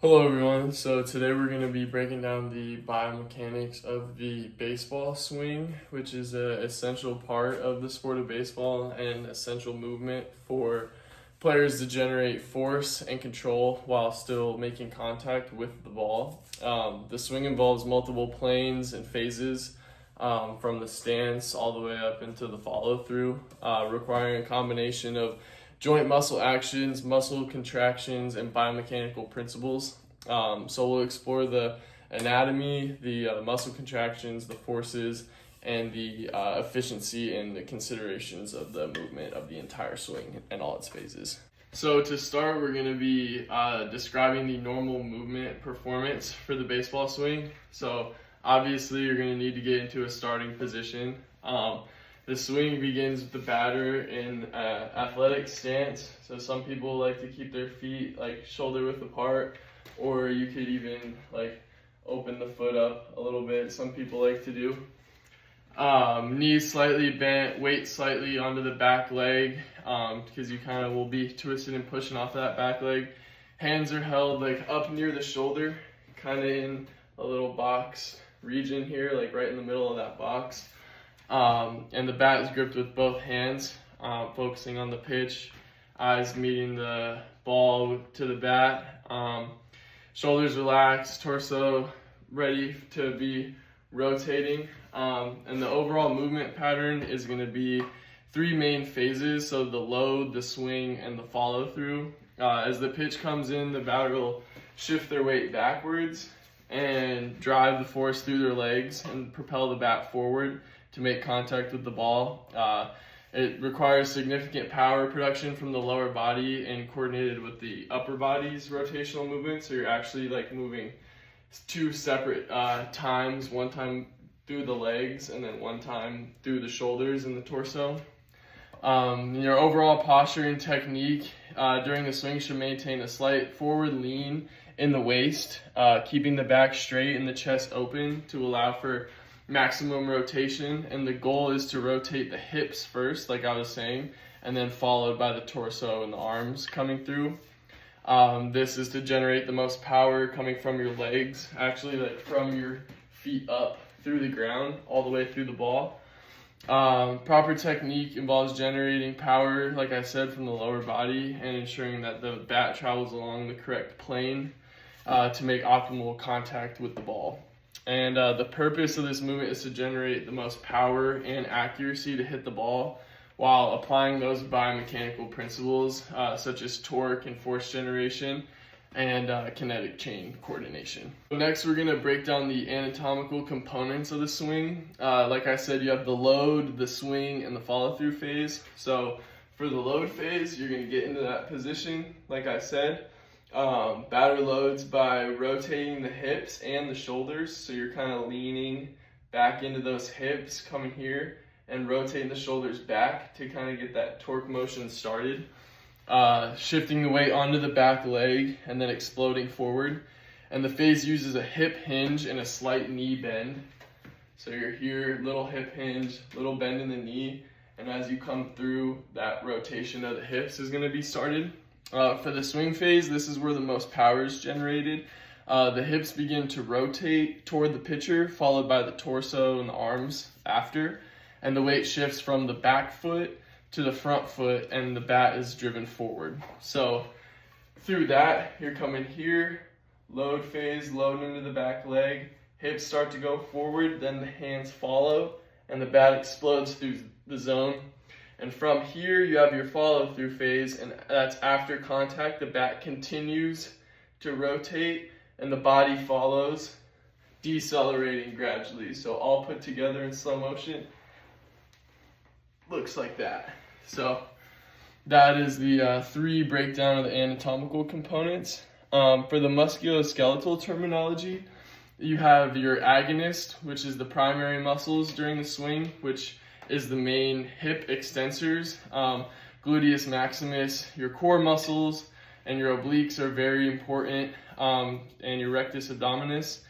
Hello everyone, so today we're going to be breaking down the biomechanics of the baseball swing, which is an essential part of the sport of baseball and essential movement for players to generate force and control while still making contact with the ball. The swing involves multiple planes and phases from the stance all the way up into the follow through, requiring a combination of joint muscle actions, muscle contractions, and biomechanical principles. So we'll explore the anatomy, the muscle contractions, the forces, and the efficiency and the considerations of the movement of the entire swing and all its phases. So to start, we're going to be describing the normal movement performance for the baseball swing. So obviously you're going to need to get into a starting position. The swing begins with the batter in athletic stance. So some people like to keep their feet like shoulder width apart, or you could even like open the foot up a little bit. Some people like to do. Knees slightly bent, weight slightly onto the back leg, because you kind of will be twisted and pushing off that back leg. Hands are held like up near the shoulder, kind of in a little box region here, like right in the middle of that box. And the bat is gripped with both hands, focusing on the pitch, eyes meeting the ball to the bat, shoulders relaxed, torso ready to be rotating. And the overall movement pattern is going to be three main phases, so the load, the swing, and the follow through. As the pitch comes in, the batter will shift their weight backwards and drive the force through their legs and propel the bat forward to make contact with the ball. It requires significant power production from the lower body and coordinated with the upper body's rotational movement. So you're actually like moving two separate times, one time through the legs and then one time through the shoulders and the torso. Your overall posture and technique during the swing should maintain a slight forward lean in the waist, keeping the back straight and the chest open to allow for maximum rotation. And the goal is to rotate the hips first, like I was saying, and then followed by the torso and the arms coming through. This is to generate the most power coming from your legs, actually like from your feet up through the ground all the way through the ball. Proper technique involves generating power, like I said, from the lower body and ensuring that the bat travels along the correct plane to make optimal contact with the ball. And the purpose of this movement is to generate the most power and accuracy to hit the ball while applying those biomechanical principles such as torque and force generation and kinetic chain coordination. So next, we're going to break down the anatomical components of the swing. Like I said, you have the load, the swing, and the follow-through phase. So for the load phase, you're going to get into that position, like I said. Batter loads by rotating the hips and the shoulders, so you're kind of leaning back into those hips, coming here, and rotating the shoulders back to kind of get that torque motion started. Shifting the weight onto the back leg and then exploding forward. And the phase uses a hip hinge and a slight knee bend. So you're here, little hip hinge, little bend in the knee, and as you come through, that rotation of the hips is going to be started. For the swing phase, this is where the most power is generated. The hips begin to rotate toward the pitcher, followed by the torso and the arms after. And the weight shifts from the back foot to the front foot, and the bat is driven forward. So through that, you're coming here, load phase, load into the back leg. Hips start to go forward, then the hands follow, and the bat explodes through the zone. And from here, you have your follow-through phase, and that's after contact. The bat continues to rotate, and the body follows, decelerating gradually. So all put together in slow motion, looks like that. So that is the three breakdown of the anatomical components. For the musculoskeletal terminology, you have your agonist, which is the primary muscles during the swing, which is the main hip extensors, gluteus maximus. Your core muscles and your obliques are very important, and your rectus abdominis.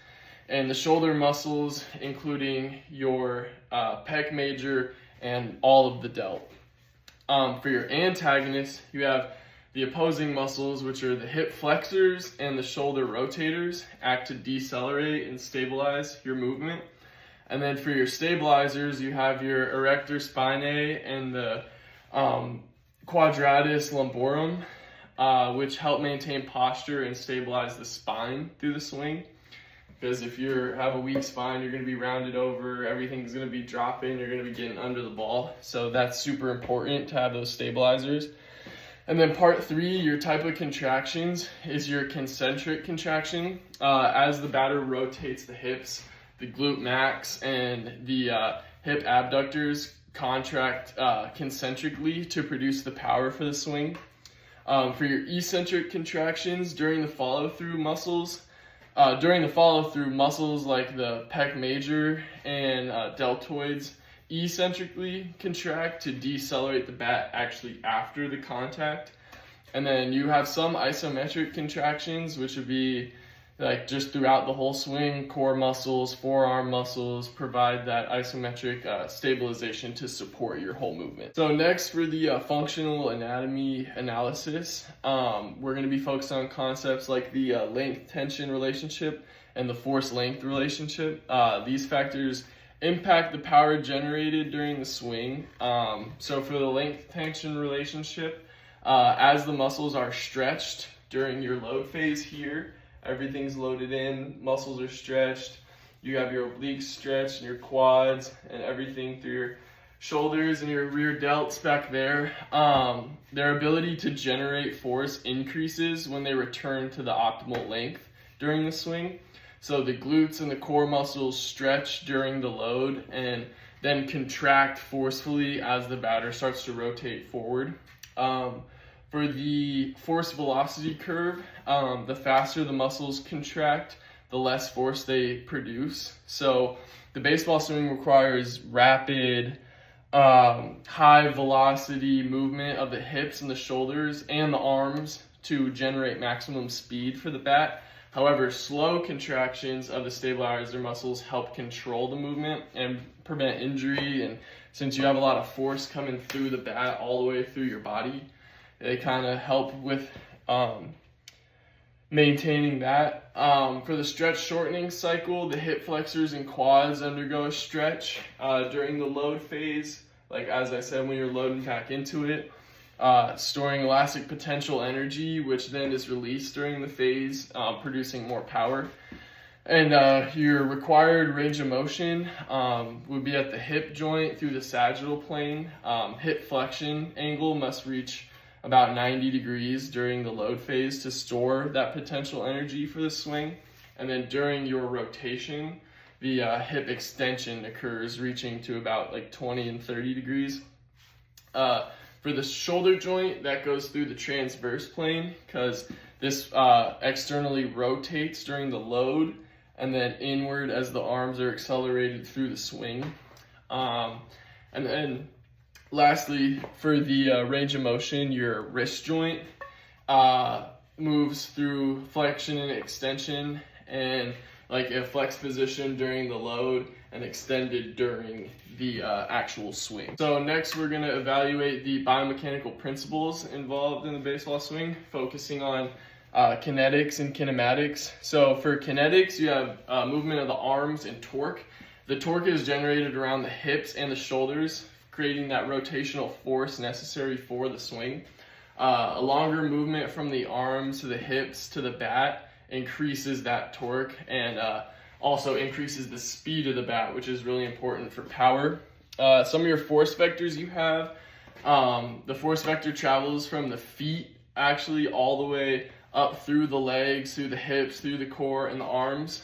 And the shoulder muscles, including your pec major and all of the delt. For your antagonist, you have The opposing muscles, which are the hip flexors and the shoulder rotators, act to decelerate and stabilize your movement. And then for your stabilizers, you have your erector spinae and the quadratus lumborum, which help maintain posture and stabilize the spine through the swing. Because if you have a weak spine, you're going to be rounded over, everything's going to be dropping, you're going to be getting under the ball. So that's super important to have those stabilizers. And then part 3, your type of contractions, is your concentric contraction. As the batter rotates the hips, the glute max and the hip abductors contract concentrically to produce the power for the swing. For your eccentric contractions, during the follow-through muscles like the pec major and deltoids, eccentrically contract to decelerate the bat actually after the contact. And then you have some isometric contractions, which would be like just throughout the whole swing. Core muscles, forearm muscles provide that isometric stabilization to support your whole movement. So next, for the functional anatomy analysis, we're going to be focused on concepts like the length-tension relationship and the force-length relationship. These factors impact the power generated during the swing. So for the length-tension relationship, as the muscles are stretched during your load phase here, everything's loaded in, muscles are stretched, you have your obliques stretched and your quads and everything through your shoulders and your rear delts back there. Their ability to generate force increases when they return to the optimal length during the swing. So the glutes and the core muscles stretch during the load and then contract forcefully as the batter starts to rotate forward. For the force velocity curve, the faster the muscles contract, the less force they produce. So the baseball swing requires rapid, high velocity movement of the hips and the shoulders and the arms to generate maximum speed for the bat. However, slow contractions of the stabilizer muscles help control the movement and prevent injury. And since you have a lot of force coming through the bat all the way through your body, they kind of help with maintaining that. For the stretch shortening cycle, the hip flexors and quads undergo a stretch during the load phase. Like as I said, when you're loading back into it, storing elastic potential energy, which then is released during the phase, producing more power. And your required range of motion would be at the hip joint through the sagittal plane. Hip flexion angle must reach about 90 degrees during the load phase to store that potential energy for the swing. And then during your rotation, the hip extension occurs, reaching to about like 20 and 30 degrees. For the shoulder joint, that goes through the transverse plane because this externally rotates during the load and then inward as the arms are accelerated through the swing. And then lastly, for the range of motion, your wrist joint moves through flexion and extension, and like a flex position during the load and extended during the actual swing. So next we're going to evaluate the biomechanical principles involved in the baseball swing, focusing on kinetics and kinematics. So for kinetics, you have movement of the arms and torque. The torque is generated around the hips and the shoulders, creating that rotational force necessary for the swing. A longer movement from the arms to the hips to the bat increases that torque and also increases the speed of the bat, which is really important for power. Some of your force vectors you have, the force vector travels from the feet actually all the way up through the legs, through the hips, through the core and the arms,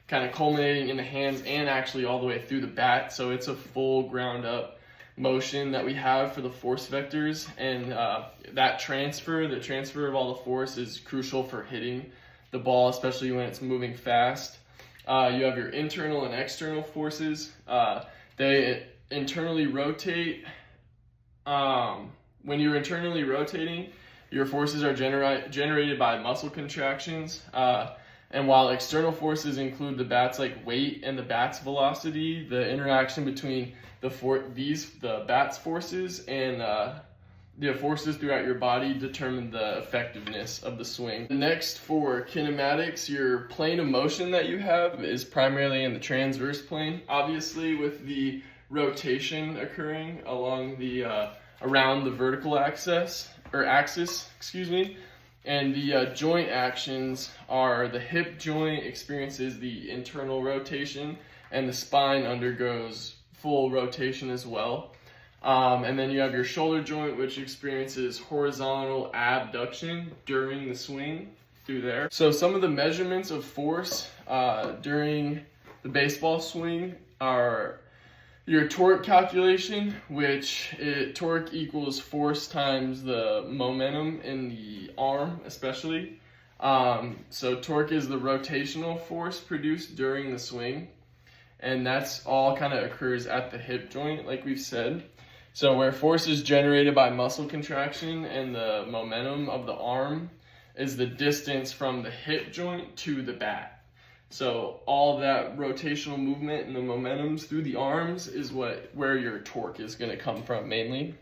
kind of culminating in the hands and actually all the way through the bat. So it's a full ground up motion that we have for the force vectors, and that the transfer of all the force is crucial for hitting the ball, especially when it's moving fast. You have your internal and external forces. They internally rotate. When you're internally rotating, your forces are generated by muscle contractions. And while external forces include the bat's weight and the bat's velocity, the interaction between the bat's forces and the forces throughout your body determine the effectiveness of the swing. Next, for kinematics, your plane of motion that you have is primarily in the transverse plane, obviously with the rotation occurring along the around the vertical axis, and the joint actions are the hip joint experiences the internal rotation, and the spine undergoes full rotation as well. And then you have your shoulder joint, which experiences horizontal abduction during the swing through there. So some of the measurements of force during the baseball swing are your torque calculation, which torque equals force times the momentum in the arm, especially. So torque is the rotational force produced during the swing, and that's all kind of occurs at the hip joint, like we've said. So where force is generated by muscle contraction and the momentum of the arm is the distance from the hip joint to the bat. So all that rotational movement and the momentums through the arms is where your torque is going to come from mainly.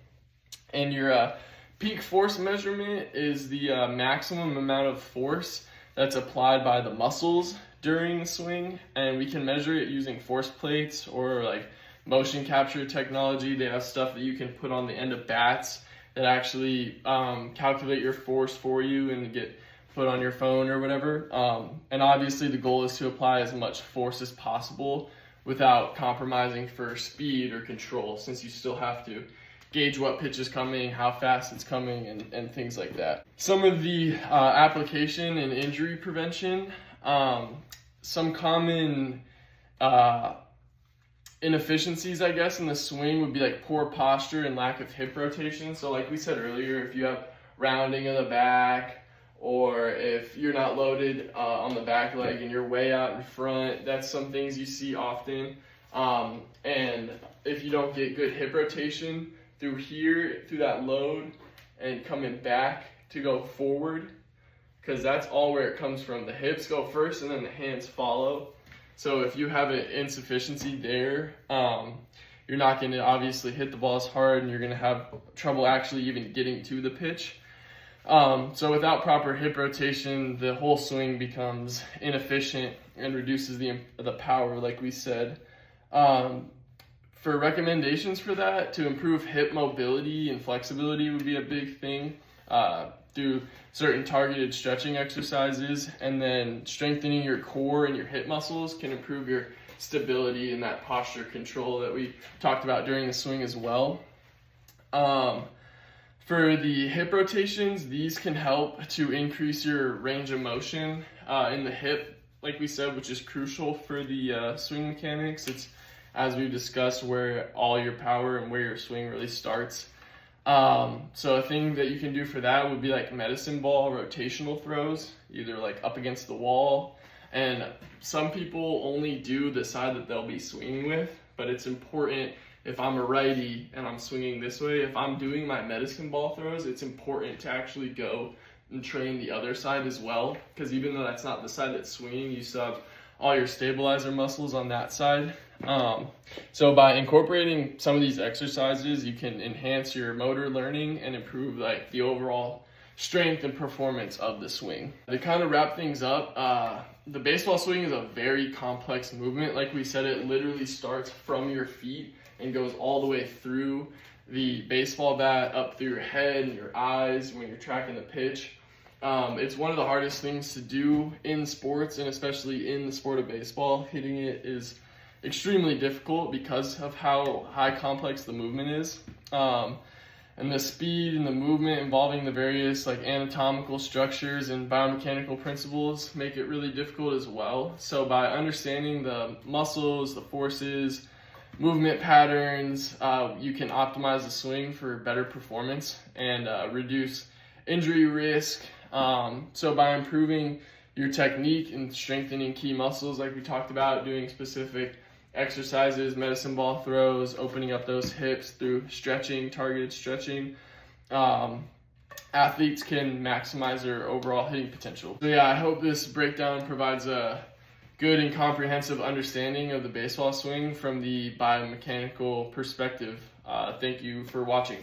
And your peak force measurement is the maximum amount of force that's applied by the muscles during the swing, and we can measure it using force plates or like motion capture technology. They have stuff that you can put on the end of bats that actually calculate your force for you and get put on your phone or whatever. And obviously the goal is to apply as much force as possible without compromising for speed or control, since you still have to gauge what pitch is coming, how fast it's coming, and things like that. Some of the application and injury prevention, some common inefficiencies, I guess, in the swing would be like poor posture and lack of hip rotation. So like we said earlier, if you have rounding of the back, or if you're not loaded on the back leg and you're way out in front, that's some things you see often. And if you don't get good hip rotation through here, through that load, and coming back to go forward, because that's all where it comes from. The hips go first and then the hands follow. So if you have an insufficiency there, you're not going to obviously hit the ball as hard, and you're going to have trouble actually even getting to the pitch. So without proper hip rotation, the whole swing becomes inefficient and reduces the power, like we said. For recommendations for that, to improve hip mobility and flexibility would be a big thing. Through certain targeted stretching exercises, and then strengthening your core and your hip muscles can improve your stability and that posture control that we talked about during the swing as well. For the hip rotations, these can help to increase your range of motion in the hip, like we said, which is crucial for the swing mechanics. It's, as we've discussed, where all your power and where your swing really starts. So a thing that you can do for that would be like medicine ball rotational throws, either like up against the wall. And some people only do the side that they'll be swinging with, but it's important, if I'm a righty and I'm swinging this way, if I'm doing my medicine ball throws, it's important to actually go and train the other side as well, because even though that's not the side that's swinging, you still have all your stabilizer muscles on that side. So by incorporating some of these exercises, you can enhance your motor learning and improve like the overall strength and performance of the swing. To kind of wrap things up, the baseball swing is a very complex movement. Like we said, it literally starts from your feet and goes all the way through the baseball bat, up through your head and your eyes when you're tracking the pitch. It's one of the hardest things to do in sports, and especially in the sport of baseball. Hitting it is extremely difficult because of how high complex the movement is. And the speed and the movement involving the various like anatomical structures and biomechanical principles make it really difficult as well. So by understanding the muscles, the forces, movement patterns, you can optimize the swing for better performance and reduce injury risk. So by improving your technique and strengthening key muscles, like we talked about, doing specific exercises, medicine ball throws, opening up those hips through stretching, targeted stretching, athletes can maximize their overall hitting potential. So yeah, I hope this breakdown provides a good and comprehensive understanding of the baseball swing from the biomechanical perspective. Thank you for watching.